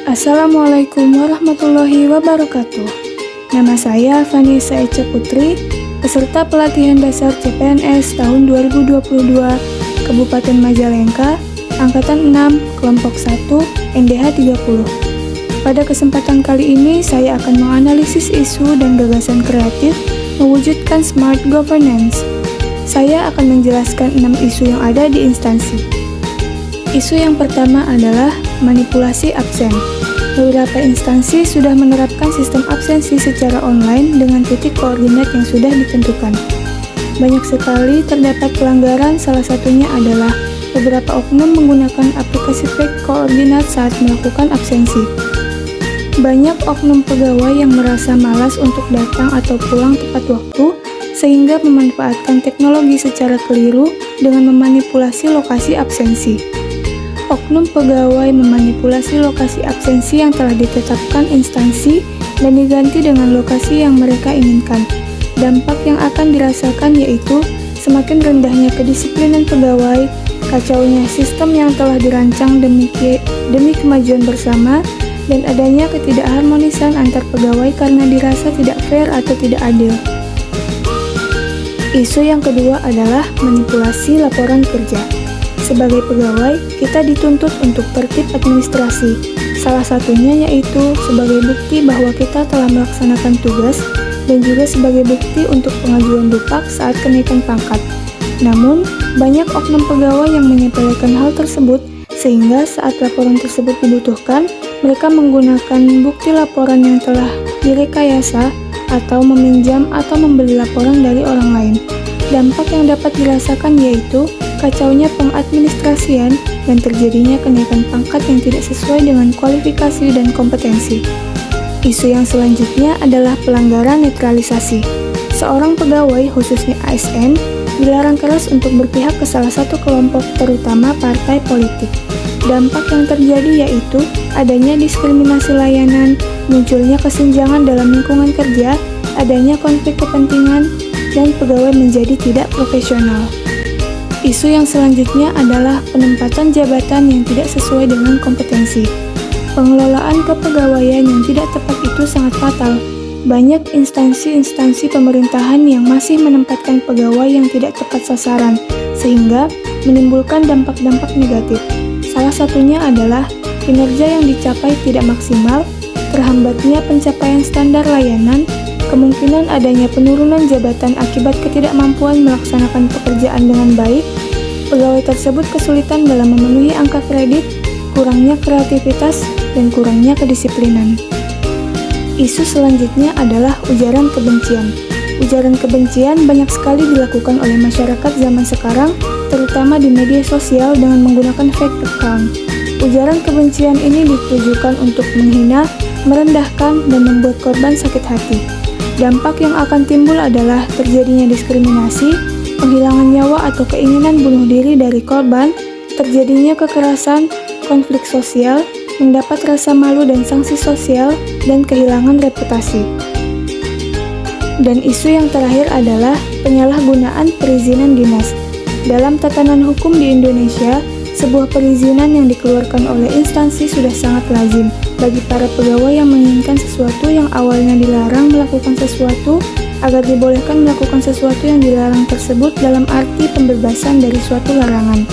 Assalamualaikum warahmatullahi wabarakatuh. Nama saya Vanessa Echa Putri, peserta pelatihan dasar CPNS tahun 2022, Kabupaten Majalengka, Angkatan 6, Kelompok 1, NDH 30. Pada kesempatan kali ini, saya akan menganalisis isu dan gagasan kreatif mewujudkan smart governance. Saya akan menjelaskan 6 isu yang ada di instansi. Isu yang pertama adalah manipulasi absen. Beberapa instansi sudah menerapkan sistem absensi secara online dengan titik koordinat yang sudah ditentukan. Banyak sekali terdapat pelanggaran, salah satunya adalah beberapa oknum menggunakan aplikasi fake koordinat saat melakukan absensi. Banyak oknum pegawai yang merasa malas untuk datang atau pulang tepat waktu, sehingga memanfaatkan teknologi secara keliru dengan memanipulasi lokasi absensi. Oknum pegawai memanipulasi lokasi absensi yang telah ditetapkan instansi dan diganti dengan lokasi yang mereka inginkan. Dampak yang akan dirasakan yaitu semakin rendahnya kedisiplinan pegawai, kacaunya sistem yang telah dirancang demi kemajuan bersama, dan adanya ketidakharmonisan antar pegawai karena dirasa tidak fair atau tidak adil. Isu yang kedua adalah manipulasi laporan kerja. Sebagai pegawai, kita dituntut untuk tertib administrasi. Salah satunya yaitu sebagai bukti bahwa kita telah melaksanakan tugas dan juga sebagai bukti untuk pengajuan dupak saat kenaikan pangkat. Namun, banyak oknum pegawai yang menyepelekan hal tersebut sehingga saat laporan tersebut dibutuhkan, mereka menggunakan bukti laporan yang telah direkayasa atau meminjam atau membeli laporan dari orang lain. Dampak yang dapat dirasakan yaitu kacaunya pengadministrasian dan terjadinya kenaikan pangkat yang tidak sesuai dengan kualifikasi dan kompetensi. Isu yang selanjutnya adalah pelanggaran netralisasi. Seorang pegawai, khususnya ASN, dilarang keras untuk berpihak ke salah satu kelompok, terutama partai politik. Dampak yang terjadi yaitu adanya diskriminasi layanan, munculnya kesenjangan dalam lingkungan kerja, adanya konflik kepentingan, dan pegawai menjadi tidak profesional. Isu yang selanjutnya adalah penempatan jabatan yang tidak sesuai dengan kompetensi. Pengelolaan kepegawaian yang tidak tepat itu sangat fatal. Banyak instansi-instansi pemerintahan yang masih menempatkan pegawai yang tidak tepat sasaran, sehingga menimbulkan dampak-dampak negatif. Salah satunya adalah kinerja yang dicapai tidak maksimal, terhambatnya pencapaian standar layanan, kemungkinan adanya penurunan jabatan akibat ketidakmampuan melaksanakan pekerjaan dengan baik, pegawai tersebut kesulitan dalam memenuhi angka kredit, kurangnya kreativitas, dan kurangnya kedisiplinan. Isu selanjutnya adalah ujaran kebencian. Ujaran kebencian banyak sekali dilakukan oleh masyarakat zaman sekarang, terutama di media sosial dengan menggunakan fake account. Ujaran kebencian ini ditujukan untuk menghina, merendahkan, dan membuat korban sakit hati. Dampak yang akan timbul adalah terjadinya diskriminasi, penghilangan nyawa atau keinginan bunuh diri dari korban, terjadinya kekerasan, konflik sosial, mendapat rasa malu dan sanksi sosial, dan kehilangan reputasi. Dan isu yang terakhir adalah penyalahgunaan perizinan dinas. Dalam tatanan hukum di Indonesia, sebuah perizinan yang dikeluarkan oleh instansi sudah sangat lazim bagi para pegawai yang menginginkan sesuatu yang awalnya dilarang melakukan sesuatu agar dibolehkan melakukan sesuatu yang dilarang tersebut dalam arti pembebasan dari suatu larangan.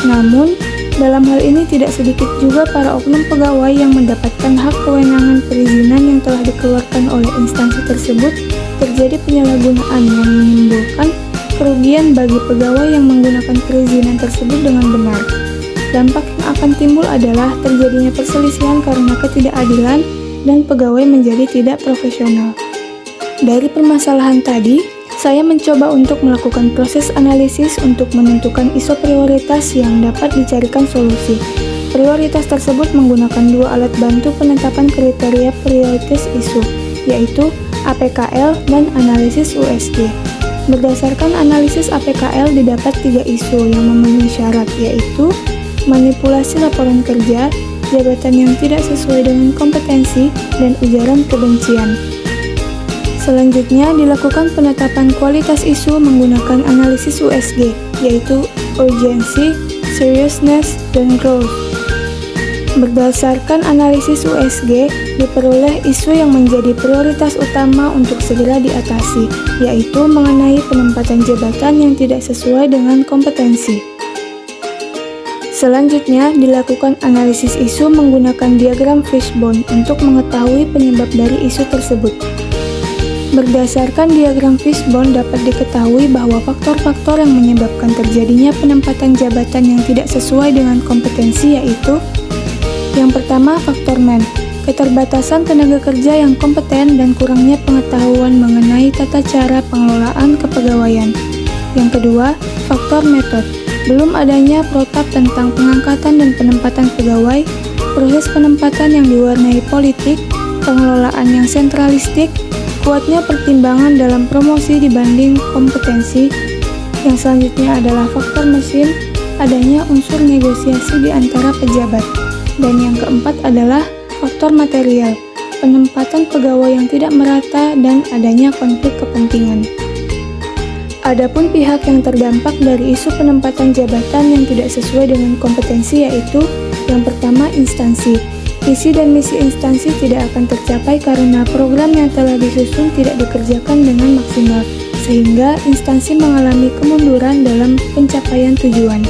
Namun, dalam hal ini tidak sedikit juga para oknum pegawai yang mendapatkan hak kewenangan perizinan yang telah dikeluarkan oleh instansi tersebut terjadi penyalahgunaan yang menimbulkan kerugian bagi pegawai yang menggunakan perizinan tersebut dengan benar. Dampak yang akan timbul adalah terjadinya perselisihan karena ketidakadilan dan pegawai menjadi tidak profesional. Dari permasalahan tadi, saya mencoba untuk melakukan proses analisis untuk menentukan isu prioritas yang dapat dicarikan solusi. Prioritas tersebut menggunakan dua alat bantu penetapan kriteria prioritas isu, yaitu APKL dan analisis USG. Berdasarkan analisis APKL didapat 3 isu yang memenuhi syarat, yaitu manipulasi laporan kerja, jabatan yang tidak sesuai dengan kompetensi, dan ujaran kebencian. Selanjutnya dilakukan penetapan kualitas isu menggunakan analisis USG, yaitu urgency, seriousness, dan growth. Berdasarkan analisis USG, diperoleh isu yang menjadi prioritas utama untuk segera diatasi, yaitu mengenai penempatan jabatan yang tidak sesuai dengan kompetensi. Selanjutnya, dilakukan analisis isu menggunakan diagram fishbone untuk mengetahui penyebab dari isu tersebut. Berdasarkan diagram fishbone dapat diketahui bahwa faktor-faktor yang menyebabkan terjadinya penempatan jabatan yang tidak sesuai dengan kompetensi yaitu: yang pertama, faktor man, keterbatasan tenaga kerja yang kompeten dan kurangnya pengetahuan mengenai tata cara pengelolaan kepegawaian. Yang kedua, faktor metode, belum adanya protap tentang pengangkatan dan penempatan pegawai, proses penempatan yang diwarnai politik, pengelolaan yang sentralistik, kuatnya pertimbangan dalam promosi dibanding kompetensi. Yang selanjutnya adalah faktor mesin, adanya unsur negosiasi di antara pejabat. Dan yang keempat adalah faktor material, penempatan pegawai yang tidak merata dan adanya konflik kepentingan. Adapun pihak yang terdampak dari isu penempatan jabatan yang tidak sesuai dengan kompetensi yaitu: yang pertama, instansi. Visi dan misi instansi tidak akan tercapai karena program yang telah disusun tidak dikerjakan dengan maksimal, sehingga instansi mengalami kemunduran dalam pencapaian tujuan.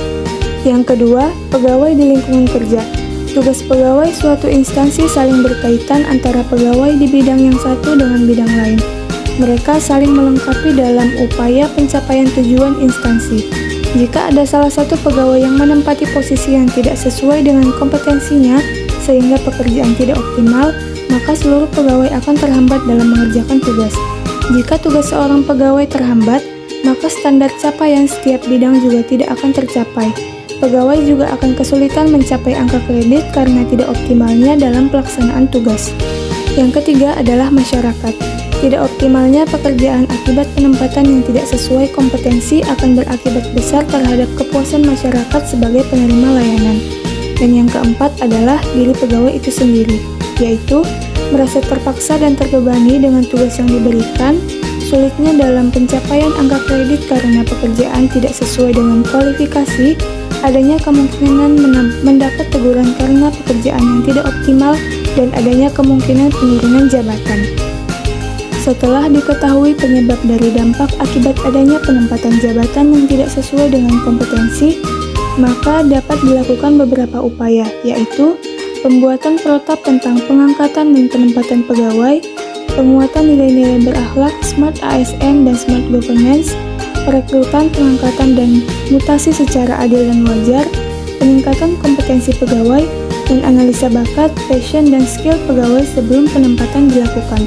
Yang kedua, pegawai di lingkungan kerja. Tugas pegawai suatu instansi saling berkaitan antara pegawai di bidang yang satu dengan bidang lain. Mereka saling melengkapi dalam upaya pencapaian tujuan instansi. Jika ada salah satu pegawai yang menempati posisi yang tidak sesuai dengan kompetensinya, sehingga pekerjaan tidak optimal, maka seluruh pegawai akan terhambat dalam mengerjakan tugas. Jika tugas seorang pegawai terhambat, maka standar capaian setiap bidang juga tidak akan tercapai. Pegawai juga akan kesulitan mencapai angka kredit karena tidak optimalnya dalam pelaksanaan tugas. Yang ketiga adalah masyarakat. Tidak optimalnya pekerjaan akibat penempatan yang tidak sesuai kompetensi akan berakibat besar terhadap kepuasan masyarakat sebagai penerima layanan. Dan yang keempat adalah diri pegawai itu sendiri, yaitu merasa terpaksa dan terbebani dengan tugas yang diberikan, sulitnya dalam pencapaian angka kredit karena pekerjaan tidak sesuai dengan kualifikasi, adanya kemungkinan mendapat teguran karena pekerjaan yang tidak optimal, dan adanya kemungkinan penurunan jabatan. Setelah diketahui penyebab dari dampak akibat adanya penempatan jabatan yang tidak sesuai dengan kompetensi, maka dapat dilakukan beberapa upaya, yaitu pembuatan protap tentang pengangkatan dan penempatan pegawai, penguatan nilai-nilai berakhlak, smart ASN dan smart governance, perekrutan, pengangkatan, dan mutasi secara adil dan wajar, peningkatan kompetensi pegawai, dan analisa bakat, passion, dan skill pegawai sebelum penempatan dilakukan.